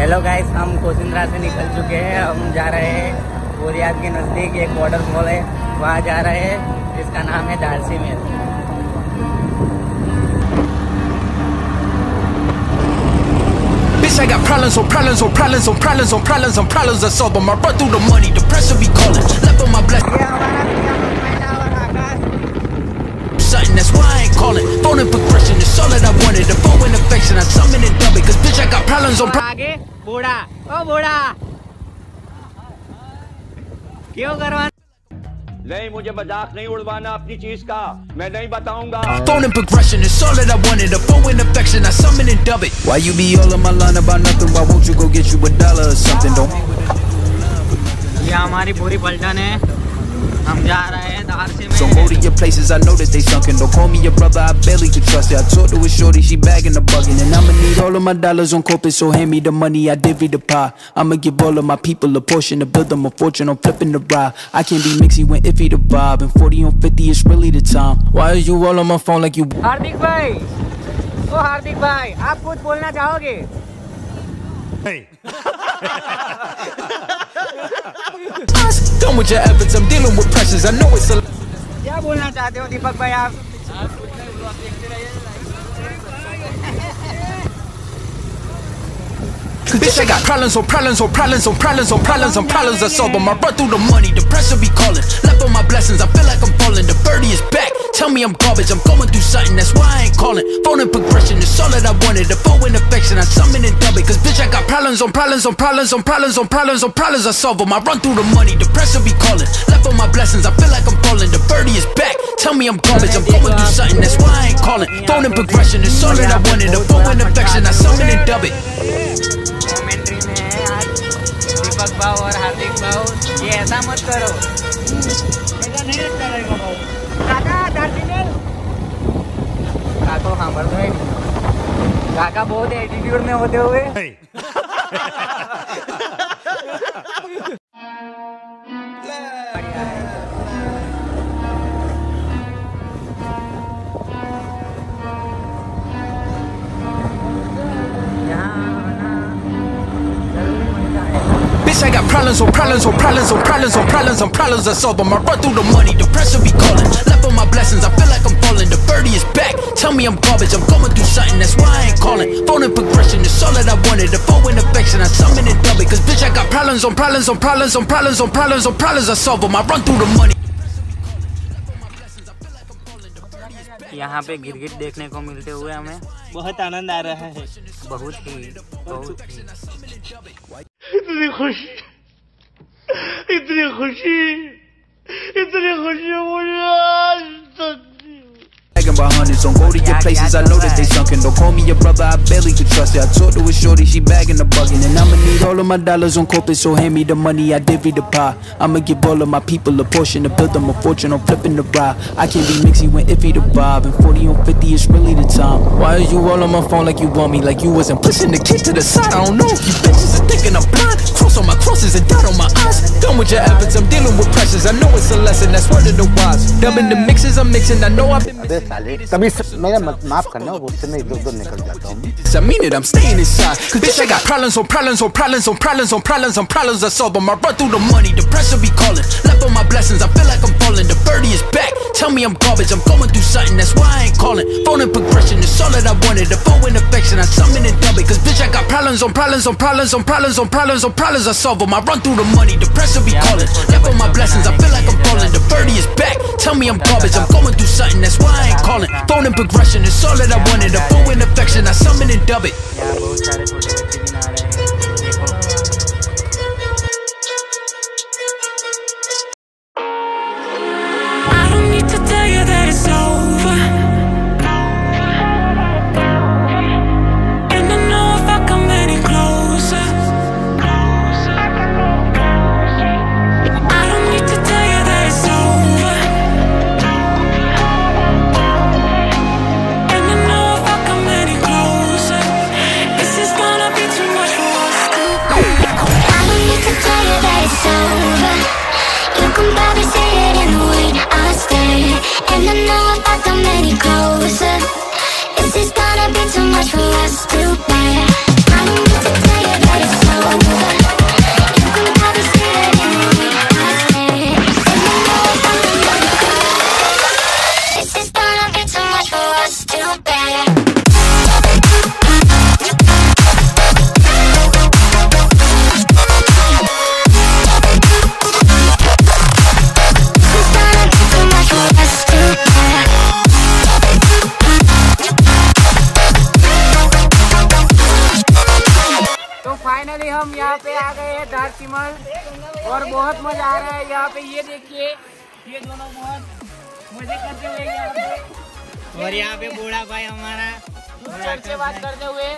Hello guys, हम कोसिंद्रा से निकल चुके हैं। हम जा रहे हैं बोरियाद के नज़दीक एक वाटरफॉल है, वहाँ जा रहे हैं जिसका नाम है धारसीमेल। I got problems on problems on problems on problems on problems on problems I solve them. I run through the money, the pressure be calling. Left on my blessing. Something that's why I ain't calling. Phone and progression is all that I wanted. The phone and affection, I summon and dub it. Cause bitch, I got problems on problems. आगे बूढ़ा, ओ बूढ़ा क्यों करवा? नहीं, मुझे मजाक नहीं उड़वाना अपनी चीज का, मैं नहीं बताऊंगा। Phone and progression is all that I wanted. The phone and affection, I summon and dub it. Why you be all on my line about nothing? Why won't you go get you $1 or something? Don't. ये हमारी पूरी पलटन है, हम जा रहे हैं धारसीमेल। So go to your places, I know that they sunken. Don't call me your brother, I barely could trust it. I talked to a shorty, she bagging the bugging. And I'ma need all of my dollars on corporate, so hand me the money, I divvy the pie. I'ma give all of my people a portion to build them a fortune, I'm flipping the ride. I can't be mixy when iffy the vibe, and 40 on 50 is really the time. Why are you all on my phone like you? हार्दिक भाई, ओ हार्दिक भाई, आप कुछ बोलना चाहोगे? Done with your efforts, I'm dealing with pressures, I know it's a... क्या बोलना चाहते हो दीपक भाई आप? Bitch, I got problems on problems on problems on problems on problems on problems I solve them. I run through the money, the pressure be calling. Left on my blessings, I feel like I'm falling. The birdie is back, tell me I'm garbage. I'm going through something, that's why I ain't calling. Phone and progression is all that I wanted. The phone and affection, I summon and dub it. Cause bitch, I got problems on problems on problems on problems on problems on problems I solve them. I run through the money, the pressure be calling. Left on my blessings, I feel like I'm falling. The birdie is back, tell me I'm garbage. I'm going through something, that's why I ain't calling. Phone and progression is all that I wanted. The phone and affection, I summon and dub it. Commentary में है आज दीपक भाव और हार्दिक भाव, ये ऐसा मत करो, ऐसा नहीं अच्छा रहेगा भाव। काका धारसीमेल, काका हाँ बढ़ गए, काका बहुत एटीट्यूड में होते हुए। Bitch, I got problems on problems on problems on problems on problems on problems I solve them. I run through the money, the pressure be calling. Left on my blessings, I feel like I'm falling. The birdie is back, tell me I'm garbage. I'm going through something, that's why I ain't calling. Phone and progression is all that I wanted. The phone and affection, I summon and dub it. Cause bitch, I got problems on problems on problems on problems on problems on problems I solve them. I run through the money. यहाँ पे गिरगिट देखने को मिलते हुए हमें बहुत आनंद आ रहा है, बहुत ही इतनी खुशी, इतनी खुशी, इतनी खुशी मुझे आज तक। By hundreds, don't go to your places, I know that they sunken. Don't call me your brother, I barely could trust it. I talked to a shorty, she bagging the bugging. And I'ma need all of my dollars on corporate, so hand me the money, I divvy the pie. I'ma give all of my people a portion to build them a fortune, I'm flipping the ride. I can't be mixy when iffy the vibe, and 40 on 50 is really the time. Why are you all on my phone like you want me, like you wasn't pushing the kid to the side? I don't know if you bitches are thinking I'm blind. Cross on my crosses and dot on my eyes. Done with your efforts, I'm dealing with pressures, I know it's a lesson, that's word of the wise. Dubbing the mixes, I'm mixing, I know I've been कभी मेरा माफ करना, वो से मैं इधर निकल जाता हूँ। I mean it, I'm staying inside. Cause bitch, I got problems on problems on problems on problems on problems on problems I solve them. I run through the money, the pressure be calling. Left on my blessings, I feel like I'm falling. The birdie is back, tell me I'm garbage. I'm going through something, that's why I ain't calling. Phone and progression is all that I wanted. The phone and affection, I summon and dub it. Cause bitch, I got problems on problems on problems on problems on problems on problems I solve them. I run through the money, the pressure be calling. Left on my blessings, I feel like I'm falling. The birdie is back, tell me I'm garbage. I'm going through something, that's why I ain't calling. Phone and progression is all that I wanted. The phone and affection, I summon and dub it. यहाँ बहुत सारे छोटे बच्चे भी नहा रहे हैं, देखो। I don't need to tell you that it's over, and I know if I come any closer, I don't need to tell you that it's over, and I know if I come any closer, this is gonna be हम यहाँ पे आ गए हैं धारसीमल और बहुत मजा आ रहा है यहाँ पे। ये देखिए ये दोनों बहुत मजे करते हुए यहाँ पे, और यहाँ पे बूढ़ा भाई हमारा चल से बात करते हुए।